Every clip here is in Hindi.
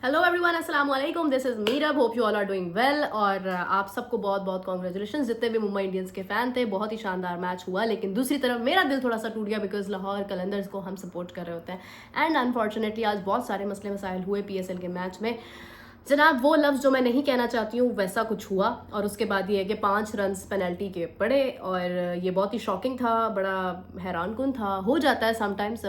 हेलो एवरीवन, अस्सलाम वालेकुम। This is Meerab, hope you all are doing well. और आप सबको बहुत बहुत कॉन्ग्रेचुलेशन जितने भी मुंबई इंडियंस के फैन थे। बहुत ही शानदार मैच हुआ, लेकिन दूसरी तरफ मेरा दिल थोड़ा सा टूट गया बिकॉज लाहौर कलंदर्स को हम सपोर्ट कर रहे होते हैं एंड अनफॉर्चुनेटली आज बहुत सारे मसले मसाइल हुए पीएसएल के मैच में। जनाब, वो लफ्ज़ जो मैं नहीं कहना चाहती हूँ वैसा कुछ हुआ। और उसके बाद ये है कि 5 रन्स पेनल्टी के पड़े और ये बहुत ही शॉकिंग था, बड़ा हैरानकुन था। हो जाता है sometimes,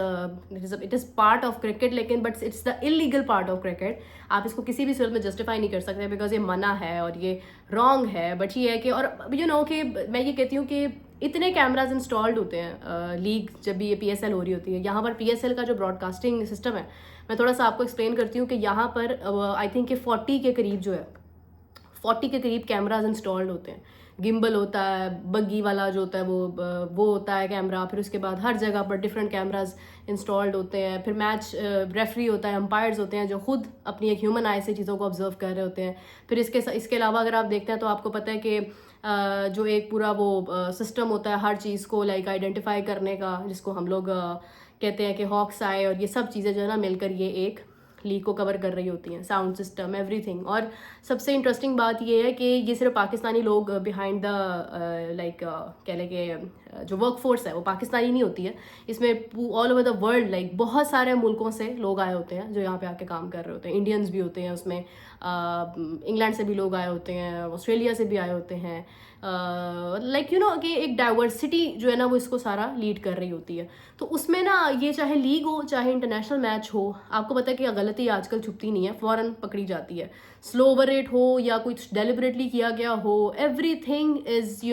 it is part of cricket, लेकिन but it's the illegal part of cricket. आप इसको किसी भी सूरत में जस्टिफाई नहीं कर सकते बिकॉज ये मना है और ये रॉन्ग है। बट ये है कि और कि मैं ये कहती हूँ कि इतने कैमराज इंस्टॉल्ड होते हैं लीग जब भी ये पीएसएल हो रही होती है। यहाँ पर पीएसएल का जो ब्रॉडकास्टिंग सिस्टम है, मैं थोड़ा सा आपको एक्सप्लेन करती हूँ कि यहाँ पर आई थिंक कि 40 के करीब जो है 40 के करीब कैमराज इंस्टॉल्ड होते हैं। गिम्बल होता है, बग्गी वाला जो होता है वो होता है कैमरा। फिर उसके बाद हर जगह पर डिफरेंट कैमराज इंस्टॉल्ड होते हैं। फिर मैच रेफरी होता है, अंपायर्स होते हैं जो खुद अपनी एक ह्यूमन आई से चीज़ों को ऑब्जर्व कर रहे होते हैं। फिर इसके अलावा अगर आप देखते हैं तो आपको पता है कि जो एक पूरा वो सिस्टम होता है हर चीज़ को लाइक आइडेंटिफाई करने का, जिसको हम लोग कहते हैं कि हॉक्स आई, और ये सब चीज़ें जो है ना मिलकर ये एक लीग को कवर कर रही होती हैं, साउंड सिस्टम एवरीथिंग। और सबसे इंटरेस्टिंग बात ये है कि ये सिर्फ पाकिस्तानी लोग बिहाइंड द लाइक कह लें कि जो वर्क फोर्स है वो पाकिस्तानी नहीं होती है। इसमें all over the world like बहुत सारे मुल्कों से लोग आए होते हैं जो यहाँ पे आके काम कर रहे होते हैं। इंडियंस भी होते हैं उसमें, इंग्लैंड से भी लोग आए होते हैं, ऑस्ट्रेलिया से भी आए होते हैं। लाइक कि एक डाइवर्सिटी जो है ना वो इसको सारा लीड कर रही होती है। तो उसमें ना ये चाहे लीग हो चाहे इंटरनेशनल मैच हो, आपको पता है कि गलती आजकल छुपती नहीं है, फ़ौरन पकड़ी जाती है। स्लो ओवर रेट हो या कुछ डेलिबरेटली किया गया हो, everything is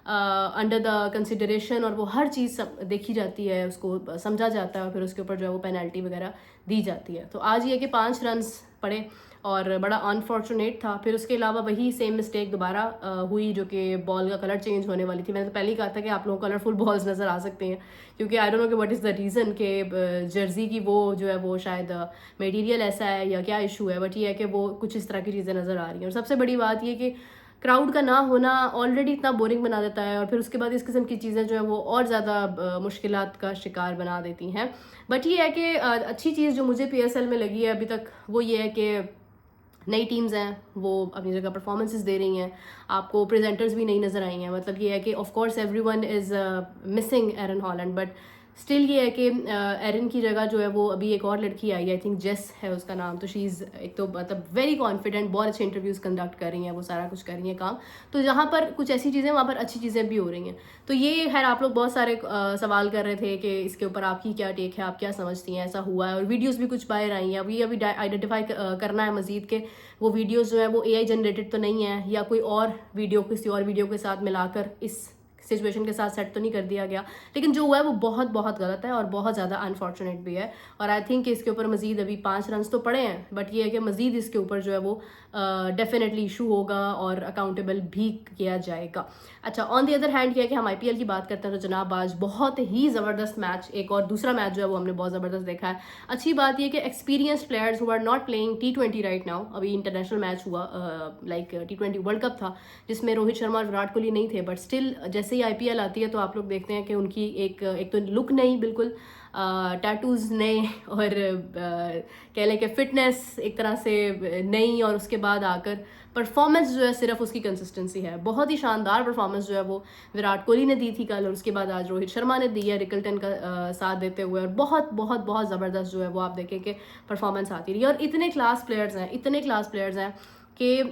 under the consideration, और वो हर चीज़ देखी जाती है, उसको समझा जाता है और फिर उसके ऊपर जो है वो पेनल्टी वगैरह दी जाती है। तो आज ये कि 5 रन्स पड़े और बड़ा अनफॉर्चुनेट था। फिर उसके अलावा वही सेम मिस्टेक दोबारा हुई जो कि बॉल का कलर चेंज होने वाली थी। मैंने तो पहले ही कहा था कि आप लोगों को कलरफुल बॉल्स नज़र आ सकते हैं, क्योंकि आई डोंट नो कि व्हाट इज़ द रीज़न कि जर्सी की वो जो है वो शायद मटेरियल ऐसा है या क्या इशू है। बट ये है कि वो कुछ इस तरह की चीज़ें नज़र आ रही हैं। और सबसे बड़ी बात ये कि क्राउड का ना होना ऑलरेडी इतना बोरिंग बना देता है, और फिर उसके बाद इस किस्म की चीज़ें जो है वो और ज़्यादा मुश्किलात का शिकार बना देती हैं। बट ये है कि अच्छी चीज़ जो मुझे पीएसएल में लगी है अभी तक वो ये है कि नई टीम्स हैं वो अपनी जगह परफॉर्मेंसेस दे रही हैं। आपको प्रेजेंटर्स भी नई नज़र आई हैं। मतलब ये है कि of course everyone is missing Eran Holland, but still ये है कि एरन की जगह जो है वो अभी एक और लड़की आई, आई थिंक जेस है उसका नाम। तो शी इज़ एक तो मतलब वेरी कॉन्फिडेंट, बहुत अच्छे इंटरव्यूज़ कंडक्ट कर रही हैं, वो सारा कुछ कर रही हैं काम। तो जहाँ पर कुछ ऐसी चीज़ें वहाँ पर अच्छी चीज़ें भी हो रही हैं। तो ये खैर आप लोग बहुत सारे सवाल कर रहे थे कि इसके ऊपर आपकी क्या टेक है, आप क्या समझती हैं ऐसा हुआ है। और वीडियोज़ भी कुछ बाहर आई हैं, अभी आइडेंटिफाई करना है मज़ीद के वो वीडियोज़ जो है वो एआई जनरेटेड तो नहीं है या कोई और वीडियो किसी और वीडियो के साथ मिलाकर इस सिचुएशन के साथ सेट तो नहीं कर दिया गया। लेकिन जो हुआ है वो बहुत बहुत गलत है और बहुत ज़्यादा अनफॉर्चुनेट भी है। और आई थिंक इसके ऊपर मज़ीद अभी 5 रन्स तो पड़े हैं, बट ये है कि मज़ीद इसके ऊपर जो है वो डेफिनेटली इशू होगा और अकाउंटेबल भी किया जाएगा। अच्छा, ऑन दी अदर हैंड ये है कि हम आईपीएल की बात करते हैं तो जनाब आज बहुत ही ज़बरदस्त मैच, एक और दूसरा मैच जो है वो हमने बहुत ज़बरदस्त देखा है। अच्छी बात ये कि experienced players who are not playing T20 right now, अभी इंटरनेशनल मैच हुआ लाइक T20 वर्ल्ड कप था जिसमें रोहित शर्मा और विराट कोहली नहीं थे, बट स्टिल जैसे ही आईपीएल आती है तो आप लोग देखते हैं कि उनकी एक तो लुक नहीं, बिल्कुल टैटूज़ नए, और कह लें कि फिटनेस एक तरह से नई, और उसके बाद आकर परफॉर्मेंस जो है सिर्फ उसकी कंसिस्टेंसी है। बहुत ही शानदार परफॉर्मेंस जो है वो विराट कोहली ने दी थी कल, और उसके बाद आज रोहित शर्मा ने दी है रिकल्टन का साथ देते हुए, और बहुत बहुत बहुत ज़बरदस्त जो है वो आप देखें कि परफॉर्मेंस आती रही है। और इतने क्लास प्लेयर्स हैं कि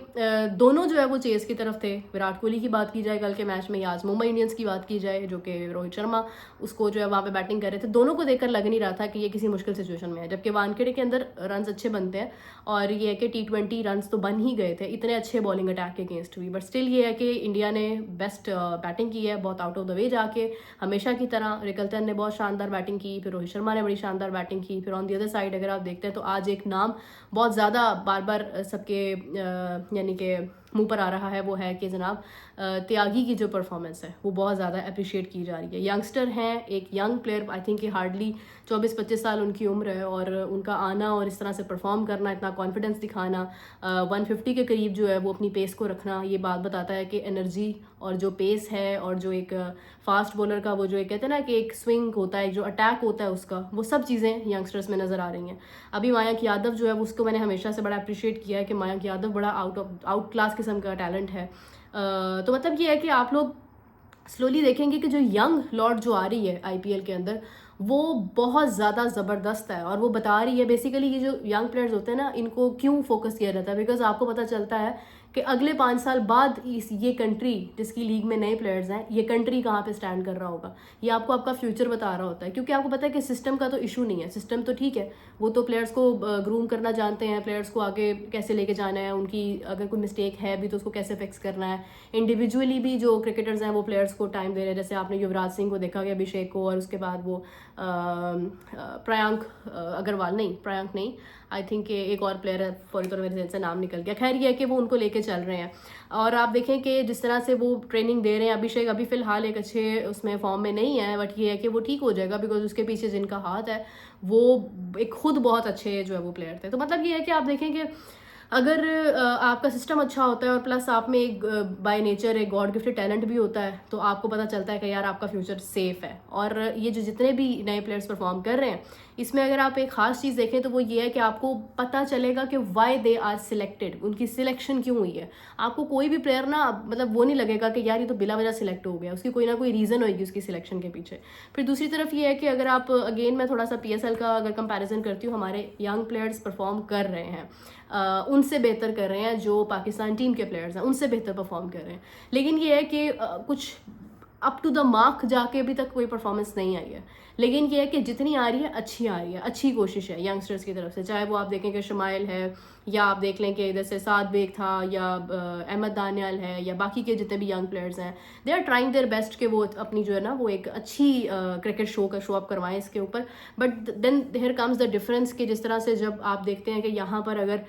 दोनों जो है वो चेस की तरफ थे। विराट कोहली की बात की जाए कल के मैच में, या आज मुंबई इंडियंस की बात की जाए जो कि रोहित शर्मा उसको जो है वहाँ पे बैटिंग कर रहे थे, दोनों को देखकर लग नहीं रहा था कि ये किसी मुश्किल सिचुएशन में है। जबकि वानखेड़े के अंदर रन्स अच्छे बनते हैं, और ये है कि T20 रन्स तो बन ही गए थे, इतने अच्छे बॉलिंग अटैक के अगेंस्ट हुई। बट स्टिल ये है कि इंडिया ने बेस्ट बैटिंग की है, बहुत आउट ऑफ द वे जाके, हमेशा की तरह। रिकल्टन ने बहुत शानदार बैटिंग की, फिर रोहित शर्मा ने बड़ी शानदार बैटिंग की। फिर ऑन दी अदर साइड अगर आप देखते हैं तो आज एक नाम बहुत ज़्यादा बार बार सबके यानी कि मुंह पर आ रहा है वो है कि जनाब त्यागी की जो परफॉर्मेंस है वो बहुत ज़्यादा अप्रिशिएट की जा रही है। यंगस्टर हैं, एक यंग प्लेयर, आई थिंक कि हार्डली 24-25 साल उनकी उम्र है, और उनका आना और इस तरह से परफॉर्म करना, इतना कॉन्फिडेंस दिखाना, 150 के करीब जो है वो अपनी पेस को रखना, ये बात बताता है कि एनर्जी और जो पेस है और जो एक फास्ट बॉलर का वो जो एक कहते हैं ना कि एक स्विंग होता है, एक जो अटैक होता है उसका, वो सब चीज़ें यंगस्टर्स में नज़र आ रही हैं। अभी मयंक यादव जो है उसको मैंने हमेशा से बड़ा अप्रिशिएट किया है कि मयंक यादव बड़ा आउट क्लास किस्म का टैलेंट है। तो मतलब ये है कि आप लोग स्लोली देखेंगे कि जो यंग लॉर्ड जो आ रही है आईपीएल के अंदर वो बहुत ज़्यादा ज़बरदस्त है, और वो बता रही है बेसिकली ये जो यंग प्लेयर्स होते हैं ना इनको क्यों फोकस किया जाता है, बिकॉज आपको पता चलता है कि अगले 5 साल बाद ये कंट्री जिसकी लीग में नए प्लेयर्स हैं, ये कंट्री कहाँ पे स्टैंड कर रहा होगा, ये आपको आपका फ्यूचर बता रहा होता है। क्योंकि आपको पता है कि सिस्टम का तो इशू नहीं है, सिस्टम तो ठीक है, वो तो प्लेयर्स को ग्रूम करना जानते हैं, प्लेयर्स को आगे कैसे लेके जाना है, उनकी अगर कोई मिस्टेक है भी तो उसको कैसे फिक्स करना है। इंडिविजुअली भी जो क्रिकेटर्स हैं वो प्लेयर्स को टाइम दे रहे हैं, जैसे आपने युवराज सिंह को देखा कि अभिषेक को, और उसके बाद वो अग्रवाल नहीं, प्रयांक नहीं, आई थिंक एक और प्लेयर है, फौरी तौर मेरे से नाम निकल गया। खैर ये है कि वो उनको लेके चल रहे हैं, और आप देखें कि जिस तरह से वो ट्रेनिंग दे रहे हैं। अभिषेक अभी फिलहाल एक अच्छे उसमें फॉर्म में नहीं है, बट ये है कि वो ठीक हो जाएगा, बिकॉज उसके पीछे जिनका हाथ है वो एक खुद बहुत अच्छे जो है वो प्लेयर थे। तो मतलब ये है कि आप देखें कि अगर आपका सिस्टम अच्छा होता है और प्लस आप में एक बाय नेचर एक गॉड गिफ्टेड टैलेंट भी होता है, तो आपको पता चलता है कि यार आपका फ्यूचर सेफ है। और ये जो जितने भी नए प्लेयर्स परफॉर्म कर रहे हैं, इसमें अगर आप एक खास चीज़ देखें तो वो ये है कि आपको पता चलेगा कि वाई दे आर सिलेक्टेड, उनकी सिलेक्शन क्यों हुई है। आपको कोई भी प्लेयर ना मतलब वो नहीं लगेगा कि यार ये तो बिला वजह सिलेक्ट हो गया, उसकी कोई ना कोई रीज़न होगी उसकी सिलेक्शन के पीछे। फिर दूसरी तरफ ये है कि अगर आप अगेन मैं थोड़ा सा पीएसएल का अगर कंपैरिजन करती हूँ, हमारे यंग प्लेयर्स परफॉर्म कर रहे हैं, उनसे बेहतर कर रहे हैं, जो पाकिस्तान टीम के प्लेयर्स हैं उनसे बेहतर परफॉर्म कर रहे हैं। लेकिन ये है कि कुछ अप टू द मार्क जाके अभी तक कोई परफॉर्मेंस नहीं आई है। लेकिन ये है कि जितनी आ रही है अच्छी आ रही है, अच्छी कोशिश है यंगस्टर्स की तरफ से, चाहे वो आप देखें कि शमाइल है, या आप देख लें कि इधर से साद बेग था, या अहमद दानियाल है, या बाकी के जितने भी यंग प्लेयर्स हैं, they are trying their best कि वो अपनी जो है ना वो एक अच्छी क्रिकेट शो अप करवाएं इसके ऊपर। But then there comes the difference कि जिस तरह से जब आप देखते हैं कि यहाँ पर अगर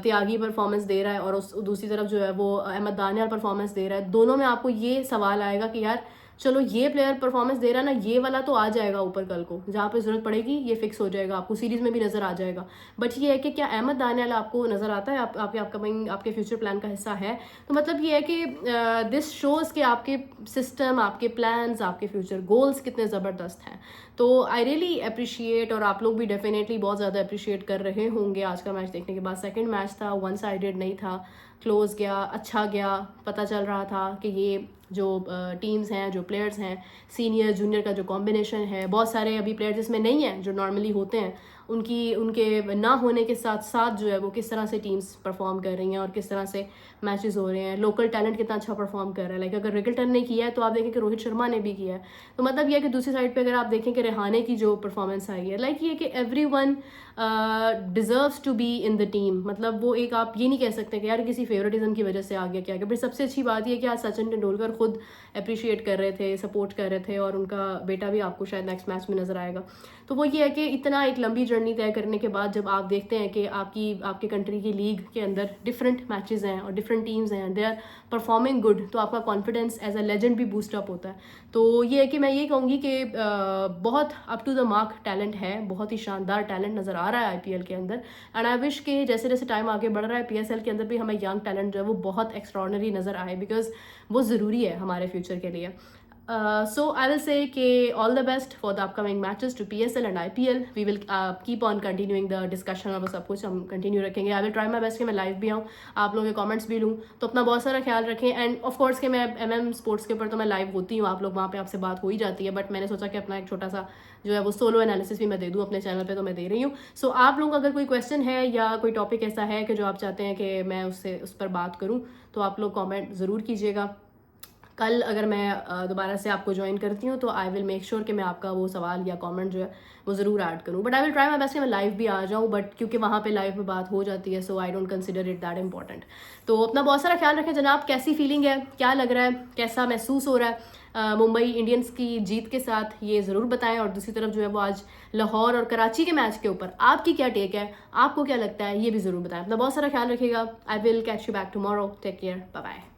त्यागी परफॉर्मेंस दे रहा है और उस दूसरी तरफ जो है वो अहमद दानियाल परफॉर्मेंस दे रहा है, दोनों में आपको ये सवाल आएगा कि यार चलो ये प्लेयर परफॉर्मेंस दे रहा है ना, ये वाला तो आ जाएगा ऊपर कल को, जहाँ पे जरूरत पड़ेगी ये फिक्स हो जाएगा, आपको सीरीज में भी नजर आ जाएगा। बट ये है कि क्या अहमद दानियाल आपको नजर आता है, आपके अपकमिंग आपके फ्यूचर प्लान का हिस्सा है? तो मतलब ये है कि दिस शोज कि आपके सिस्टम, आपके प्लान्स, आपके फ्यूचर गोल्स कितने ज़बरदस्त हैं। तो आई रियली अप्रिशिएट, और आप लोग भी डेफिनेटली बहुत ज़्यादा अप्रिशिएट कर रहे होंगे आज का मैच देखने के बाद। सेकेंड मैच था, वन साइडेड नहीं था, क्लोज गया, अच्छा गया, पता चल रहा था कि ये जो टीम्स हैं, जो प्लेयर्स हैं, सीनियर जूनियर का जो कॉम्बिनेशन है, बहुत सारे अभी प्लेयर्स इसमें नहीं हैं जो नॉर्मली होते हैं, उनके ना होने के साथ साथ जो है वो किस तरह से टीम्स परफॉर्म कर रही हैं और किस तरह से मैचेस हो रहे हैं। लोकल टैलेंट कितना अच्छा परफॉर्म कर रहा है, लाइक अगर रिकल्टन ने किया है तो आप देखें कि रोहित शर्मा ने भी किया है। तो मतलब ये है कि दूसरी साइड पे अगर आप देखें कि रेहाने की जो परफॉर्मेंस आई है, लाइक ये कि everyone deserves to be in the team. मतलब वो एक आप ये नहीं कह सकते कि यार किसी फेवरेटिज्म की वजह से आ गया क्या गया। फिर सबसे अच्छी बात ये कि आज सचिन तेंदुलकर खुद अप्रिशिएट कर रहे थे, सपोर्ट कर रहे थे, और उनका बेटा भी आपको शायद नेक्स्ट मैच में नजर आएगा। तो वो ये है कि इतना एक लंबी जर्नी तय करने के बाद जब आप देखते हैं कि आपके कंट्री की लीग के अंदर डिफरेंट मैचेस हैं और डिफरेंट टीम्स हैं, दे आर परफॉर्मिंग गुड, तो आपका कॉन्फिडेंस एज अ लेजेंड भी बूस्ट अप होता है। तो ये है कि मैं ये कहूँगी कि बहुत up to the mark talent है, बहुत ही शानदार टैलेंट नज़र आ रहा है आईपीएल के अंदर। एंड आई विश कि जैसे जैसे टाइम आगे बढ़ रहा है पीएसएल के अंदर भी हमें यंग टैलेंट जो है वो बहुत एक्स्ट्रॉर्डनरी नज़र आए, बिकॉज वो ज़रूरी है हमारे फ्यूचर के लिए। So I will say कि all the best for the upcoming matches to PSL and IPL. We will keep on continuing the discussion और सब कुछ हम कंटिन्यू रखेंगे। I will try my best कि मैं लाइव भी आऊँ, आप लोगों के कमेंट्स भी लूँ। तो अपना बहुत सारा ख्याल रखें। एंड ऑफ कोर्स कि मैं MM स्पोर्ट्स के ऊपर तो मैं लाइव होती हूँ, आप लोग वहाँ पे आपसे बात हो ही जाती है, बट मैंने सोचा कि अपना एक छोटा सा जो है वो सोलो एनालिसिस भी मैं दे दूँ अपने चैनल पे, तो मैं दे रही हूँ। सो आप लोगों का अगर कोई क्वेश्चन है या कोई टॉपिक ऐसा है कि जो आप चाहते हैं कि मैं उस पर बात करूँ, तो आप लोग कॉमेंट ज़रूर कीजिएगा। कल अगर मैं दोबारा से आपको ज्वाइन करती हूँ तो आई विल मेक श्योर कि मैं आपका वो सवाल या कमेंट जो है वो ज़रूर ऐड करूँ, but I will try my best कि मैं लाइव भी आ जाऊँ, बट क्योंकि वहाँ पे लाइव में बात हो जाती है, so I don't consider it that important. तो अपना बहुत सारा ख्याल रखें जनाब। कैसी फीलिंग है, क्या लग रहा है, कैसा महसूस हो रहा है मुंबई इंडियंस की जीत के साथ, ये ज़रूर बताएं। और दूसरी तरफ जो है वो आज लाहौर और कराची के मैच के ऊपर आपकी क्या टेक है, आपको क्या लगता है, ये भी ज़रूर बताएं। अपना बहुत सारा ख्याल रखिएगा। I will catch you back tomorrow. Take care, bye bye.